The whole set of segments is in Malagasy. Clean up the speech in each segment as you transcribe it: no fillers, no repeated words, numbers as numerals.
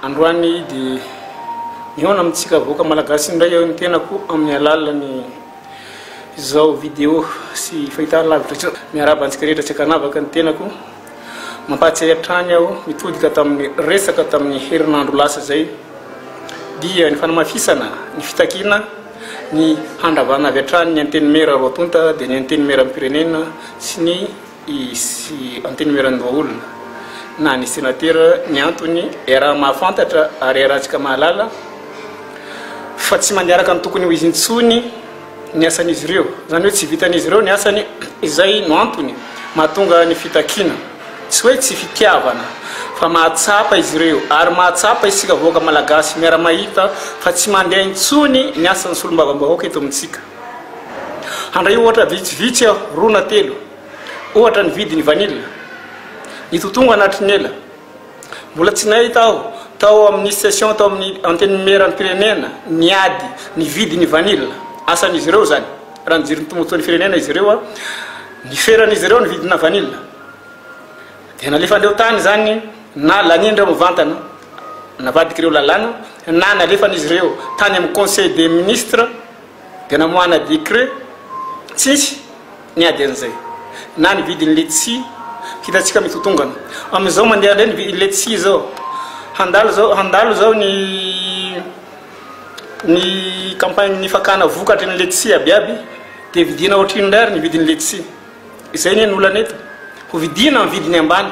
androany dia miona amintsika voaka malagasy indray eo ny tenako amin'ny alalany izao vidéo sy fahitana lavitra miaraba antsika rehetra tsy akanavaka ny tenako mampatsiahy hatrany aho mitodika tamin'ny resaka tamin'ny herinandro lasa zay dia ny fanamafisana ny fitakina ny handravana avy hatrany ny anteny mera roatonta dia ny anteny mera ampirenena sy ny anteny mera andoaolona na ny sénateur ny antony raha mahafantatra ary rahantsika mahalala fa tsy mandiaraka ny tokony ho izy intsony ny asan'izy ireo zany hoe tsy vitan'izy ireo ny asany izay no antony mahatonga ny fitakina tsy hoe tsy fitiavana fa mahatsapa izy ireo ary mahatsapa isika voaka malagasy miara mahita fa tsy mandeha intsony ny asan'ny solombavam-bahoaka eto amintsika handray ohatra vitsivitsy aho roa na telo ohatra ny vidiny vanille ny totongo anatiny ela mbola tsy nahita aho tao amin'ny session tao amin'ny anteny mera pirenena ny ady ny vidiny vanille asan'izy ireo zany raha nijiry ny tombontsoan'ny firenena izy ireo a ny feran'izy ireo ny vidina vanille dia nalefa ndeo tany zany na lanindra mivantana navadiky ireo lalàna na nalefan'izy ireo tany amin'ny conseil des ministres dia namoana décret tsisy ny ady an'izay na ny vidiny letsi hitatsika mitotongana amin'izao mandeha le ny vidiny letsi zao handalo zao ny campagne ny fakana vokatry ny letsi abiaby dia vidina ohatrindray ny vidiny letsi izay ny oloneto ho vidina amin'ny vidiny ambany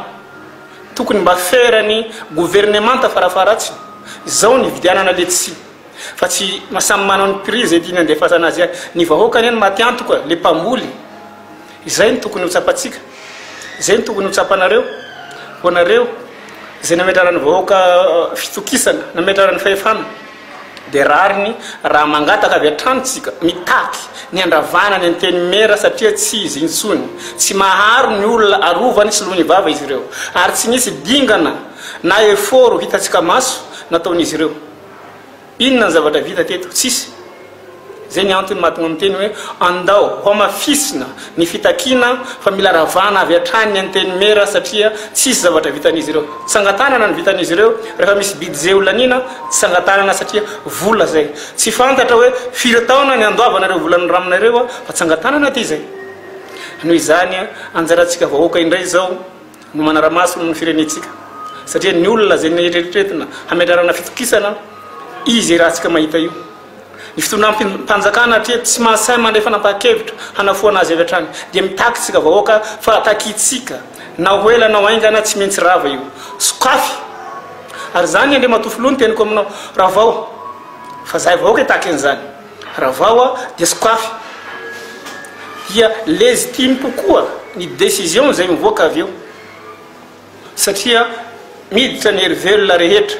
tokony mba ferany gouvernemanta farafaratsy zao ny vidianana letsi fa tsy masamy manao ny prix zay tiany andefasana azy ny vahoakany any matiantoka le mpamboly izay ny tokony ho tsapatsika izay ny tokony ho tsapanareo ho nareo zay nametrarany vahoaka fitokisana nametrarany fahefana dia rariny raha mangataka avy atranotsika mitaky ny andravana ny anteny mera satria tsy izy intsony tsy maharo ny olona arovany sy lohany vava izy ireo ary tsy nisy dingana na eforo hitatsika maso nataon'izy ireo inona ny zavatra vita teto tsisy zay ny antony mahatonga amin'ny teny hoe andao ho amafisina ny fitakina fa mila ravana avy hatrany ny anteny mera satria tsisy zavatra vitan'izy ireo tsangatanana ny vitan'izy ireo rehefa misy budget olanina tsangatanana satria vola zay tsy fantatra hoe firy taona ny andoavanareo volan'ny raminareo fa tsangatanana ty zay noho izany anjaratsika vahoaka indray zao no manara-maso ny firenetsika satria ny olona zay neritreretina hametrarana fitokisana izy rahantsika mahita io ny fitonam-panjakana atria tsy mahasay mandray fanapa-kevitra hanafoana azy avy hatrany dia mitakitsika vahoaka fa takitsika na hoela na haingana tsy maintsy rava io sokafy ary zany andre matofolo ny teniko aminao ravao fa zahay vahoaka itaky an'izany ravao dia sokafy dia légitime kokoa ny décision zay mivoaka avy eo satria miditra ny hervelona rehetra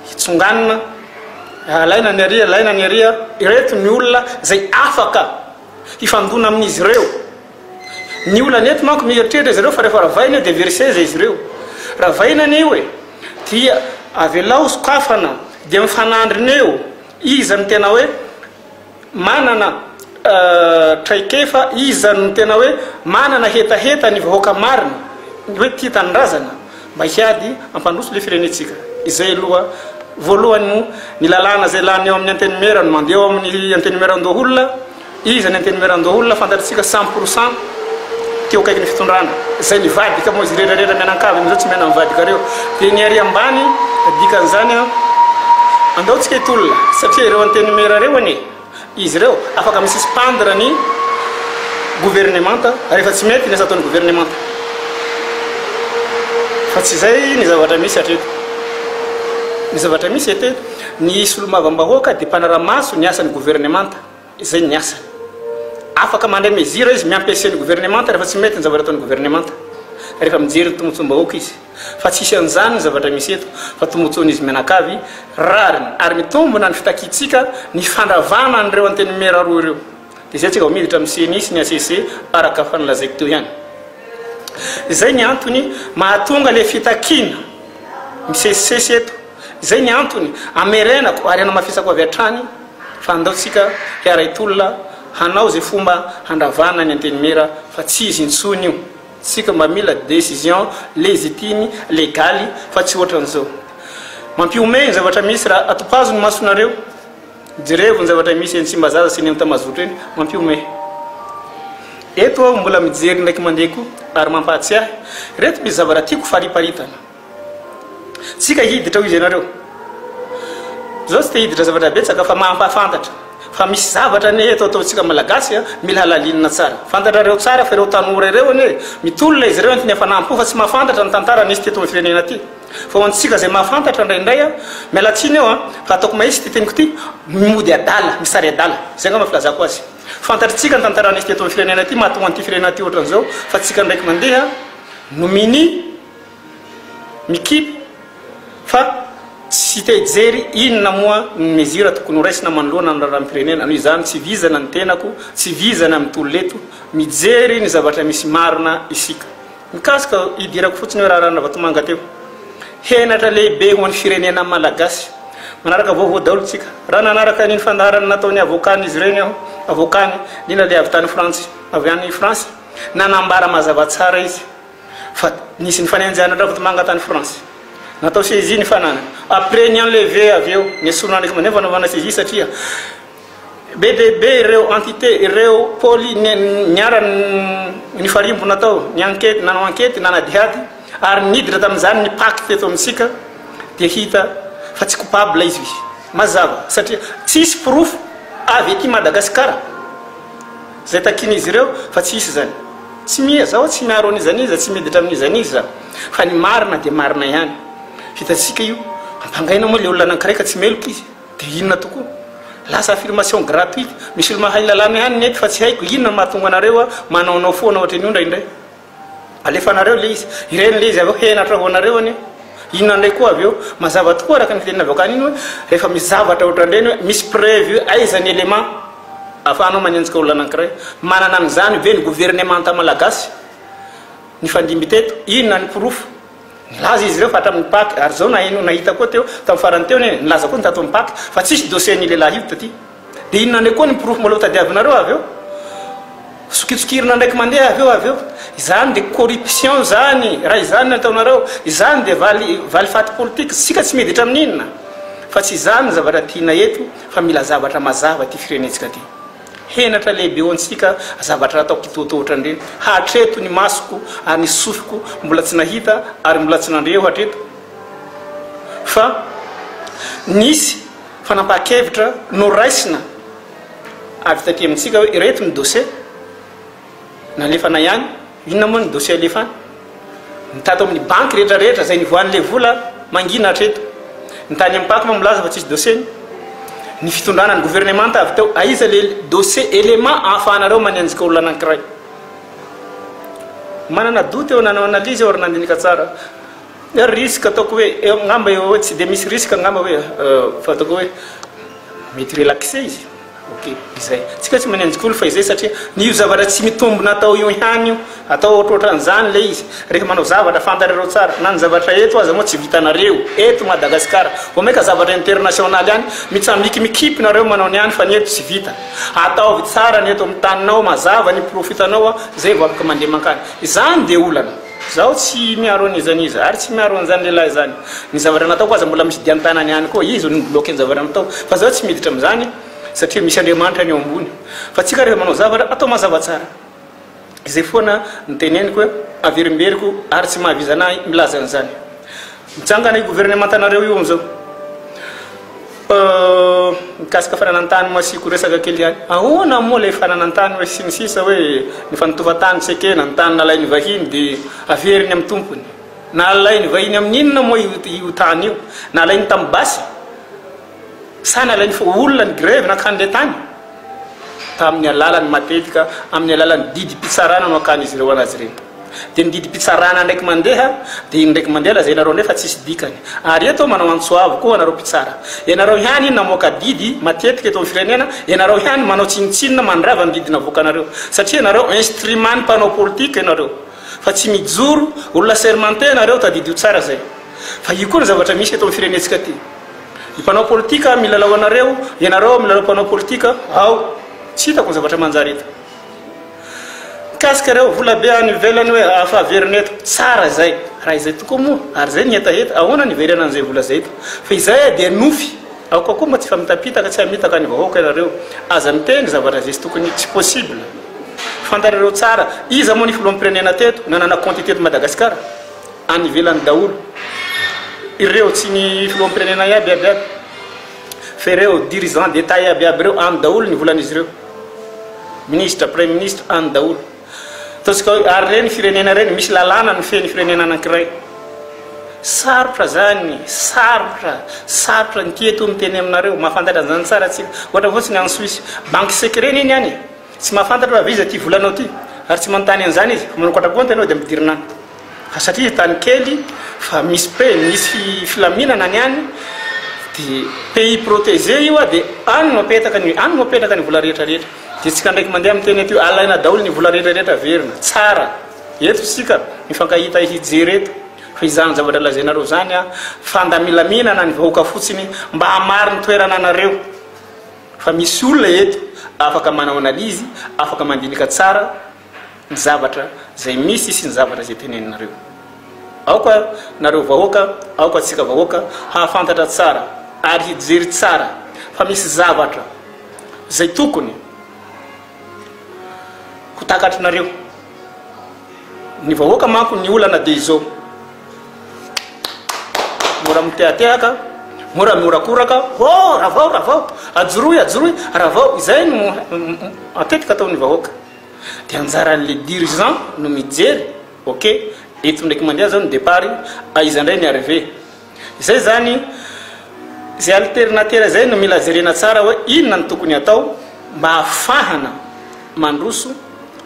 hitsonganina laina ny aria ireto ny olona zay afaka hifandona amin'izy ireo ny olona neto manko mieritreritra izy ireo fa rehefa ravaina dia verse zay izy ireo ravainany io e dia avelao sokafana dia mifanandrineo iza ny tena hoe manana traikefa iza ny tena hoe manana hetaheta ny vahoaka marina hoe tia tanindrazana mba hiady ampandroso le firenetsika izay aloha voalohany ny lalàna zay lany eo amin'ny anteny mera no mandeha eo amin'ny anteny mera andoaolona izy ny anteny mera andoaolona fantatritsika 100% teo kaiky ny fitondrana zay nivadika moa izy rehetrarehetra mianankavy am'izao tsy miana mivadika reo dia ny ary ambany dikan'izany andaotsika hitolona satria ireo anteny mera reo ane izy ireo afaka misuspendre ny gouvernemanta rehefa tsy mety ny asa ataon'ny gouvernemanta fa tsy zay ny zavatra misy atreto ny zavatra misy eteto ny solombavam-bahoaka dia mpanara-maso ny asan'ny gouvernemanta izay ny asany afaka mandray mesure izy miampiasain'ny gouvernemanta rehefa tsy mety ny zavatra ataon'ny gouvernemanta rehefa mijery ny tombontsom-bahoaka izy fa tsisy an'izany ny zavatra misy eto fa tombontsoan'izy mianakavy rariny ary mitombona ny fitakitsika ny fandravana an'ireo anteny mera roa ireo dia zay tsika miditra amin'ny CNIS ny ACC araka fanolazaiko teo ihany izay ny antony mahatonga le fitakina misesisesy eto izay ny antony amerenako ary anamafisako avy hatrany fa andaotsika hiara-itolona hanao zay fomba handravana ny anteny mera fa tsy izy intsony io tsika mba mila décision légitime légaly fa tsy ohatran'izao mampiome ny zavatra misy raha atopazony masonareo jerevo ny zavatra misy eny tsy mba zaza sy ny am'tamazotro eny mampiome eto aho mbola mijery ndraiky mandeha koa ary mampahatsy ahy reto misy zavatra tiako fariparitana tsika hiditra ho izy ianareo zao tsy te hiditra zavatra betsaka fa mampafantatra fa misy zavatra ne eto ataotsika malagasy mila halalinina tsara fantatrareo tsara fa reo tanora ireo ane mitolona izy reo antiny afanampo fa tsy mahafantatra ny tantara nisy teto amin'ny firenena aty fa ho antsika zay mahafantatra indraindray mialatsiny eo fa ataoko mahisy tyteniko ty mimody adala misary adala zay nga mafilazako azy fantatritsika ny tantara nisy teto amin'ny firenena aty mahatonga an'ity firenena aty ohatran'izao fa tsika ndraiky mandeha no mikipy fa tsy te jery inona moa ny mesure tokony ho raisina manoloana ny raharam-pirenena noho izany tsy vizana ny tenako tsy vizana amin'ny tololeto mijery ny zavatra misy marina isika mikasika idirako fotsiny hoe raha vatomanga teo henatra lehibe ho an'ny firenena malagasy manaraka vaovao daolo tsika raha nanaraka niny fandaharana nataony avokany izy ireny aho avokany nina le avy tany frantsy avy any fransy nanambara mazava tsara izy fa nisy ny fanenjana vatomanga tany fransy natao saisie ny fanana après ny enlevé avy eo ny asona ndraiky mandeha fanaovana saisie satria BDB ireo entité ireo poli niara ny farimbo natao ny enquête nanao enquête nanadiady ary niditra tamin'izany ny pacte teto amitsika dia hita fa tsy coupable izy mazava satria tsisy proof avy aty Madagasikara zay takin'izy ireo fa tsisy zany tsy mia zao tsy miaro an'izany izy tsy miditra amin'izany izy fa ny marina dia marina ihany hitatsika io ampangaina moa le olona anankiray tsy meloko izy dia inona tokoa lasa affirmation gratuite misy olo mahay lalàna ihany nety fa tsy haiko inona mahatonga anareo manaonao foana ohatra ny indraindray alefa anareo le izy ireny le izy avy eo henatra ho anareo any inona ndray koa avy eo mazava tokoa araka ny fitenina avokany iny hoe rehefa misy zavatra ohatrandreny hoe misy preuve aizany élément afahanao manenjika olona anankiray manana an'izany ve ny gouvernement malagasy ny fandimby teto inona ny proof nilaza izy ireo fa hatramin'ny paky ary zao nahita koa teo tamin'ny farany teo nilaza koa nytato amin'ny paky fa tsisy dossier ny lehilahy io taty dia inona ndray koa ny proof maloha tadiavinareo avy eo sokitsokirina ndraiky mandeha avy eo izany dia corruption zany raha izany nataonareo izany dia valy faty politique sika tsy miditra amin'inona fa tsy izany zavatra tiana eto fa mila zavatra mazava ty firenetsika ty henatra lehibe eo antsika zavatra ataoko kitototra ndreny hatreto ny masoko ary ny sofiko mbola tsy nahita ary mbola tsy nandreo hatreto fa nisy fanampaha-kevitra no raisina avy taty amintsika hoe reto ny dossier nalefana ihany inona moa ny dossier alefana nitato amin'ny banky rehetrarehetra zay nivoan'le vola mangina hatreto nitany amin'ny paky moa milaza fa tsisy dossier ny fitondrana ny gouvernement avy teo aiza le dossier élément ahafahanareo manenjika olona anankiray manana doute eo nanao analyse eo ary nandinika tsara risque ataoko hoe ngamba eo hoe tsy dia misy risque ngamba hoe fa ataoko hoe mety relaxé izy ok izay tsika tsy manenjika olo fa izay satria nio zavatra tsy mitombona atao io ihany io atao ohatrohatran'izany le izy rehefa manao zavatra fantarareo tsara na ny zavatra eto aza moa tsy vitanareo eto Madagasikara vo maika zavatra international ihany mitsamikimikipinareo manao ny ihany fa ny eto tsy vita ataovy tsara ny eto amin'ny taninao mazava ny profitanao zay vo afaka mandeha mankany izany dia olana zaho tsy miaro an'izany izy ary tsy miaro an'izany lehilahy zany ny zavatra nataoko aza mbola misy diantanany ihany koa izy ny bloqué ny zavatra natao fa zaho tsy miditra amin'izany satria misy Andriamanitra ny eo ambony fa tsika rehefa manao zavatra atao mazava tsara izay foana niteneniko hoe averimberiko ary tsy mahavizanahy milaza an'izany mitsangana i gouvernementanareo io am'izao mikasika fananantany masiko resaka kely ihany ahoana moa le fananantany hoe sinisisa hoe ny fanitovatany tsy ekena ny tany nalainy vahiny dia averiny amin'ny tompony nalainy vahiny amin'inona moa io tany io nalainy tamin'ny basy sa nalainy fa olona ny grève nakany le tany tamin'ny alalany matetika amin'ny alalany didy pitsarana no akany izy ireo anazy ireny dia nididy pitsarana ndraiky mandeha dia iny ndraiky mandeha laza ianareo nefa tsisy dikany ary eto manao antsoavo koa anareo pitsara ianareo ihany namoaka didy matetika eto amin'ny firenena ianareo ihany manao tsinitsinina mandrava ny didina vokanareo satria ianareo instrument ny mpanao politika ianareo fa tsy mijoro olona sermenté ianareo tadidy io tsara zay fa io koa ny zavatra misy eto amin'ny firenetsika ty ny mpanao politika milalao anareo ianareo milalao mpanao politika ao tsy hitako ny zavatra manjary eto mikasika reo vola be any velany hoe afaveriny eto tsara zay raha izay tokoa moa ary zay nietaheta ahoana niverena an'izay vola zay eto fa izay dia nofy aoka koa moa tsy famitapitaka tsy hamitaka ny vahoaka ianareo aza miteny zavatra zay sy tokony tsy possible fantarareo tsara iza moa ny filoam-pirenena teto nanana compte teto Madagasikara any ivelany daholo ireo tsy ny filoam-pirenena iaby iaby iaby fa ireo dirigeant d'état iaby iaby ireo any daholo ny volan'izy ireo ministre premier ministre any daholo ataontsika hoe ary reny firenena reny misy lalàna ny feny firenena anankiray sarotra zany sarotra ny tieto miteny aminareo mahafantatra zany tsara atsika ohatra fotsiny any Suisse banque secret iny any tsy mahafantatra raha viza ty volanao ty ary tsy manontany an'izany izy manokatra compte anao dia midirina any fa satria tany kely fa misy misy filaminana ny any dia pays protégé io a dia any no apetaka ny vola rehetrarehetra dia tsika ndraiky mandeha miteny aty alaina daholo ny vola rehetrarehetra verina tsara eto sika mifankahita hijery eto fa izany zavatra lazainareo zany a fandamilaminana ny vahoaka fotsiny mba hamary ny toerana anareo fa misy olona eto afaka manao analizy afaka mandinika tsara ny zavatra zay misy sy ny zavatra zay teneninareo aoka nareo vahoaka aoka atsika vahoaka hahafantatra tsara ary hijery tsara fa misy zavatra zay tokony ho takatrinareo ny vahoaka manko ny olana dia izao mora miteateaka mora miorakoraka ravao ajoroy ravao izay no atetika ataon'ny vahoaka dia anjaran'le dirigeant no mijery ok eto ndraiky mandeha zao ny départ aiza ndray ny arrivé izay zany zay alternateur zay no mila jerena tsara hoe inona ny tokony atao mba hafahana mandroso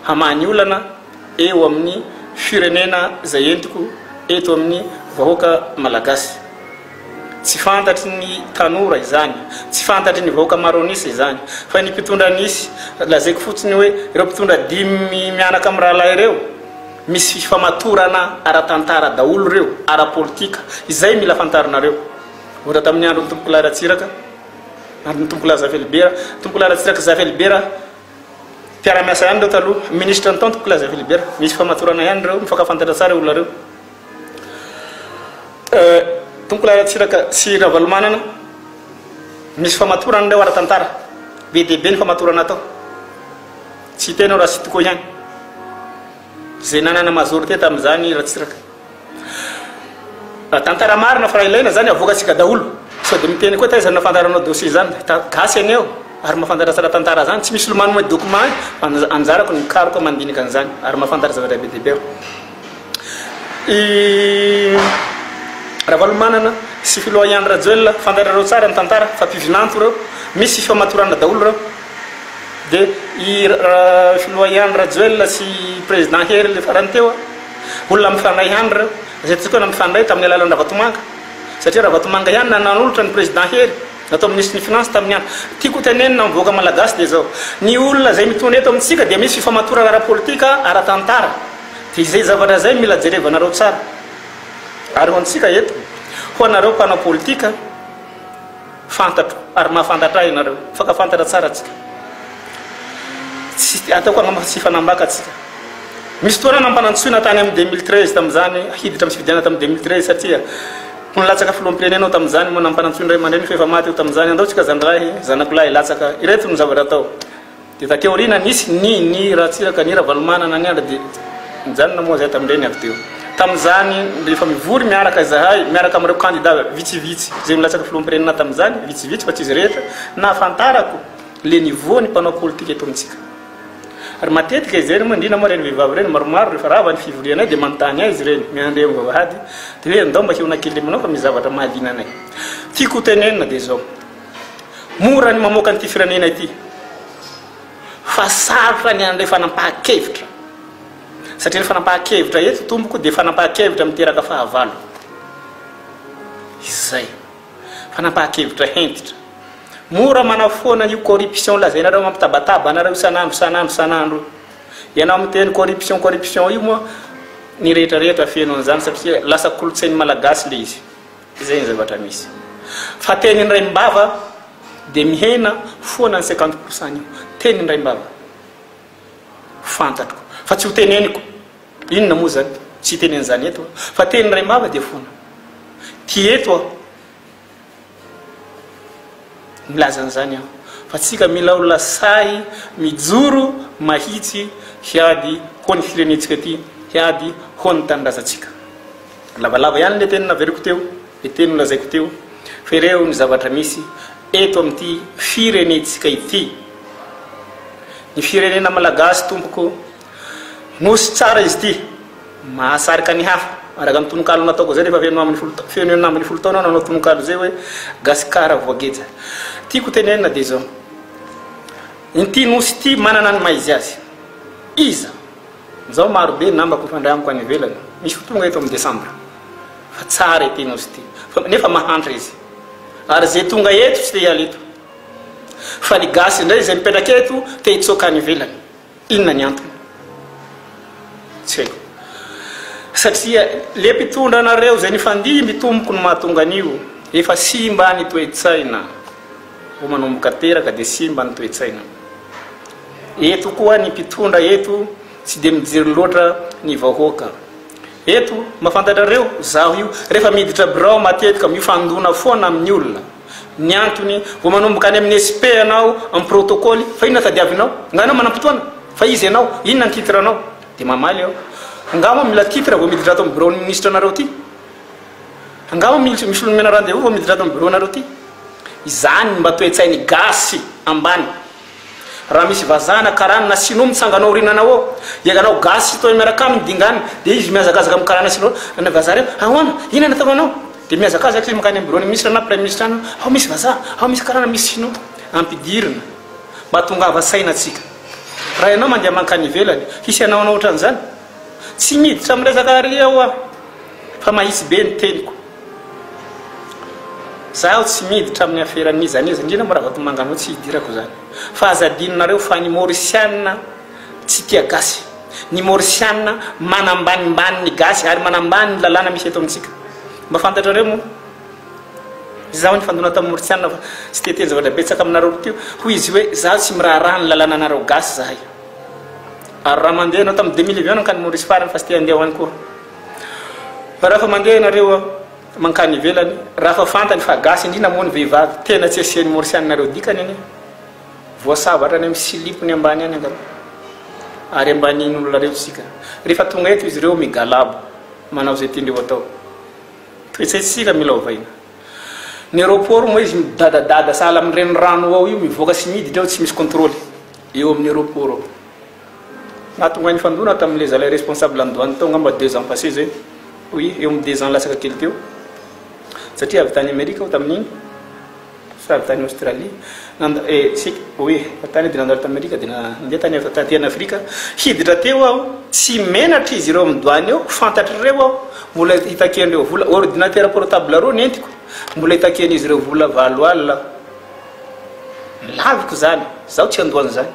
hamany olana eo amin'ny firenena zay entiko eto amin'ny vahoaka malagasy tsy fantatry ny tanora izany tsy fantatry ny vahoaka maronisy izany fa ny mpitondra nisy lazaiko fotsiny hoe ireo mpitondra dimy mianaka amin'ny rahalahy ireo misy famatorana ara-tantara daholo reo ara-politika izay mila fantarinareo ohatra tamin'ny andro ny tompoko laratsiraka andro ny tompoko Lazafelibera tompoko laratsiraka Zafelibera mpiara-miasa ihany reo taloha ministre ny tompoko Lazafelibera misy famatorana ihany reo mifakafantatra tsara olona reo tompoko laratsiraka sy Ravalomanana misy famatorana reo ara-tantara be dia be ny famatorana atao tsy tenao raha sy tokoa ihany zay nanana majorité tamin'izany ratsiraka tantara marina fa raha ilaina zany avoakatsika daholo sao dia miteny koa taizany nafantaranao dossier zany gasy any eo ary mahafantatra tsara tantara zany tsy misy lomano moa document anjarako ny karoko mandinika an'izany ary mahafantatra zavatra be dia be Ravalomanana sy filoha Andra Joel fantarareo tsara ny tantara fa mpivinanto reo misy famatorana daholo reo dia filoha Andra Joel sy président Hery le farany teo olona mifandray ihany reo zay tsika na mifandray tamin'ny alalan'ny Ravatomanga satria Ravatomanga ihany nanolotra ny président Hery natao ministre ny finance tamin'ny andro tiako tenenina mivoaka malagasy dia zao ny olona zay mitondra eto amintsika dia misy fifamatorana ara-politika ara-tantara dia izay zavatra zay mila jerevanareo tsara ary ho antsika eto ho anareo mpanao politika fantatro ary mahafantatra ianareo fakafantatra tsara atsika tsy ataoko tsy fanambaka atsika misy toana nampanantsoina tany amin'ny 2013 tamin'izany hiditra misy fidiana tamin'ny 2013 satria ho nilatsaka filoam-pirenena tamin'izany moa nampanantsoina ray aman-dreny fa efa maty eo tamin'izany andaotsika zandalahy zanako lahy latsaka ireto no zavatra atao dia takeo rina nisy ny ratsiraka ny Ravalomanana ny andra dia mijanona moa zay tamin'ireny avy teo tamin'izany rehefa mivory miaraka zahay miaraka amin'ireo candidat vitsivitsy zay milatsaka filoam-pirenena tamin'izany vitsivitsy fa tsy izy rehetra nahafantarako le niveau ny mpanao politika eto amintsika ary matetika izy reny moa indrina moa reny vehivavy reny maromaro rehefa rava ny fivorianay dia manontany ahy izy reny miandre amin'ny vavahady dia hoe andao mba hiona kely aminao fa mizavatra mahalinanay tiako tenenina dia zao mora ny mamoaka an'ity firenena ity fa sarotra ny an'ilay fanampahan-kevitra satria ny fanampahan-kevitra eto tomboko dia fanampahan-kevitra miteraka fahavalo izay fanampahan-kevitra hentitra mora manafoana io corruption lazainareo mampitabataba anareo isanandro ianao miteny corruption io moa ny rehetrarehetra feno an'izany satria lasa kolotsainy malagasy le izy izay ny zavatra misy fa teny ny ray mbava dia mihena foana ny 50% io teny ny ray mbava fantatro fa tsy ho teneniko inona moa zany tsy tenen'izany eto fa teny ray mava dia fona ty eto aho milazan'izany aho fa tsika mila olona say mijoro mahitsy hiady ho ny firenetsika ty hiady ho ny tanindrazantsika lavalava ihany le teny naveriko teo le teny nolazaiko teo fa ireo ny zavatra misy eto amin'ity firenetsika ity ny firenena malagasy tompoko nosy tsara izy ty mahasarika ny hafa araka ny tononkalo nataoko zay rehefa feno amin'ny folo taona nanao tononkalo zay hoe gasikara voageja tiako tenenina dia zao ity nosy ity manana ny maizy azy iza zao marobe nambako fandray amiko any ivelany misy fotonga eto amin'ny desambra fa tsara ity nosy ity nefa mahantra izy ary zay tonga eto tsy te hiala eto fa ny gasy indray zay mipetraka eto te hitsoka any ivelany inona ny antony tsy haiko satria le mpitondra anareo zay nifandihy mitomboko no mahatonga an'io efa simba ny toe-tsaina vo manomboka teraka dia simba ny toe-tsaina eto koa ny mpitondra eto tsy dia mijery loatra ny vahoaka eto mafantatrareo zaho io rehefa miditra birao matetika mifandona foana amin'ny olona ny antony vo manomboka any amin'ny SP anao amin'ny protocole fa inona tadiavinao nganao manam-potoana fa izy anao inona ny titre anao dia mamaly aho angamo mila titre vo miditra ato amin'ny bureau ny ministre anareo ty angamo misy olomena rendez-vous vo miditra ato amin'ny bureau anareo ty izany mba toe-tsainy gasy ambany raha misy vazana karana sino mitsanganao rinanao ao iaganao gasy to miaraka aminy dingany dia izy miazakazaka amin'ny karana sino na vazareo ahoana inona nataonao dia miazakazaka izy makany amin'ny bureau ny ministre na premier ministre anao ao misy vaza ao misy karana misy sino ampidirina mba tongava saina atsika raha ianao mandeha mankany ivelany hisy anao anao ohatran'izany tsy miditra miresaka ary ao aho fa mahitsy be ny teniko zaho tsy miditra amin'ny aferan'izanizy indrindra mo raha vatomangano tsy hidirako zany fa azadininareo fa ny morisianina tsy tia gasy ny morisianina manambanimbany ny gasy ary manambany ny lalàna misy eto amintsika mba fantatrareo moa zaho ny fandona tamin'ny morisianina fa tsy teteny zavatra betsaka aminareo tio hoy izy hoe zaho tsy miraharaha ny lalàna anareo gasy zahay ary raha mandeha anao tamin'ny 2020 ka ny morisy farany fa tsy tia andeha ho any koa fa raha fa mandeha anareo mankany ivelany raha fa fantany fa gasy indrindra moa ny vehivavy tena tsy asiany morisianinareo dikany any voasavatra any amin'ny silipony ambany any angaro ary ambanin'olonareo tsika rehefa tonga eto izy ireo migalabo manao zay tiandreo atao toetsaitsika mila ovaina ny aéroport moa izy midadadada sahala amin'ireny rano ao io mivoaka sy miditra ao tsy misy contrôle eo amin'ny aéroport ao nahatonga ny fandona tamin'le zalay responsable andoany tao ngamba 2 ans passé zay oui eo amin'ny 2 ans lasaka kely teo satria avy tany Amerika ao tamin'iny sa avy tany Australie sika oui tany dia nandalo Amerika dia nandeha tany taty Afrika hiditra teo aho tsy menatra izy ireo amin'ny douane eo fantatrareo aho mbola hitakiandreo vola ordinateur portable reo nentiko mbola hitakian'izy ireo vola 7 alina laviko zany zaho tsy andohany zany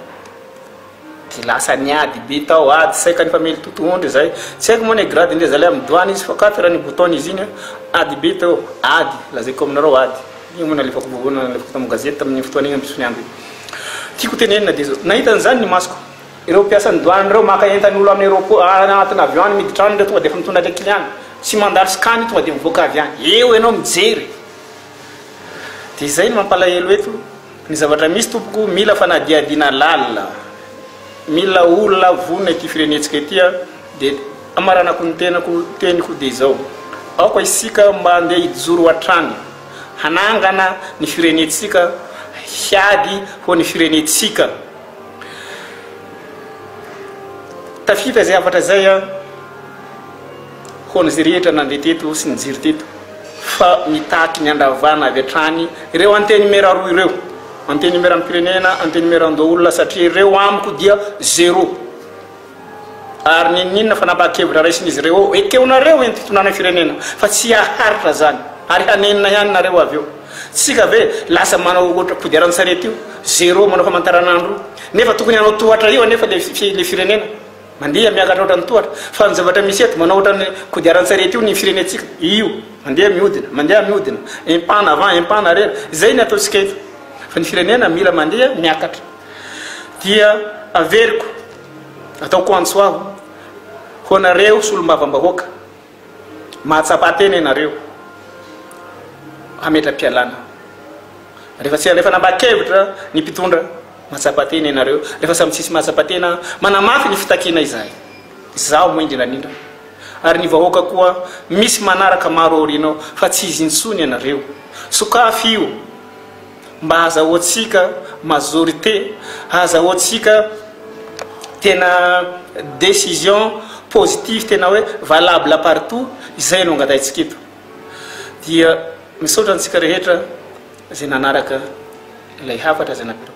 dia lasa niady be tao ady saika ny famely totoondry zay tsy haiko moa ny grade ndre zalay amin'ny douane izy fa 4 ny bouton izy iny ady be tao ady lazaiko aminareo ady io moa nalefako vovoana nalefako tamin'ny gazety tamin'ny fotoana igny ampisony andro tiako tenenina dia zao nahitan'izany ny masoko ireo mpiasa ny douane reo maka entan'olo amin'ny aéroport anatin'ny avion miditra any ndreo tonga dia efa mitondra le client tsy mandalo skany tonga dia mivoaka avion eo ianao mijery dia izay ny mampalahelo eto ny zavatra misy tompoko mila fanadiadiana lalina mila olona vonona ity firenetsika itya dia amaranako ny teniko dia zao aoka isika mba andeha hijoro hatrany hanangana ny firenetsika hiady ho ny firenetsika tafita zay afatra zay a ho nyzay rehetra nandeha teto sy nijiry teto fa mitaky ny andravana avy hatrany ireo anteny numéro 2 ireo anteny numéro ampirenena anteny numéro andoolona satria ireo amiko dia 0 ary ninninona fa napahakevitra raisin'izy ireo ekeonareo entitonana firenena fa tsy haharitra zany ary hanenina ihany nareo avy eo tsika ve lasa manao ohatra kodiaran-tsarety io 0 manao famantaranandro nefa tokony hanao tohatra io nefa le firenena mandeha miakatra ohatra ny tohatra fa ny zavatra misy eto manao ohatra ny kodiaran-tsarety io ny firenetsika io mandeha miodina impana avant impana arera zay ny ataotsika eto fa ny firenena mila mandeha miakatra dia averiko ataoko antsoaho ho anareo solombavam-bahoaka mahatsapateny anareo ametram-pialana rehefa nambakevitra ny mpitondra mahatsapateny anareo rehefa samy tsisy mahatsapatena manamafy ny fitakina izay zaho moindrinanindra ary ny vahoaka koa misy manaraka maro orinao fa tsy izy intsony anareo sokafy io mba azahoatsika majorité azahoatsika tena décision positive tena hoe valable partout izay no angataitsika eto dia misaotra antsika rehetra zay nanaraka ilay hafatra zay napiro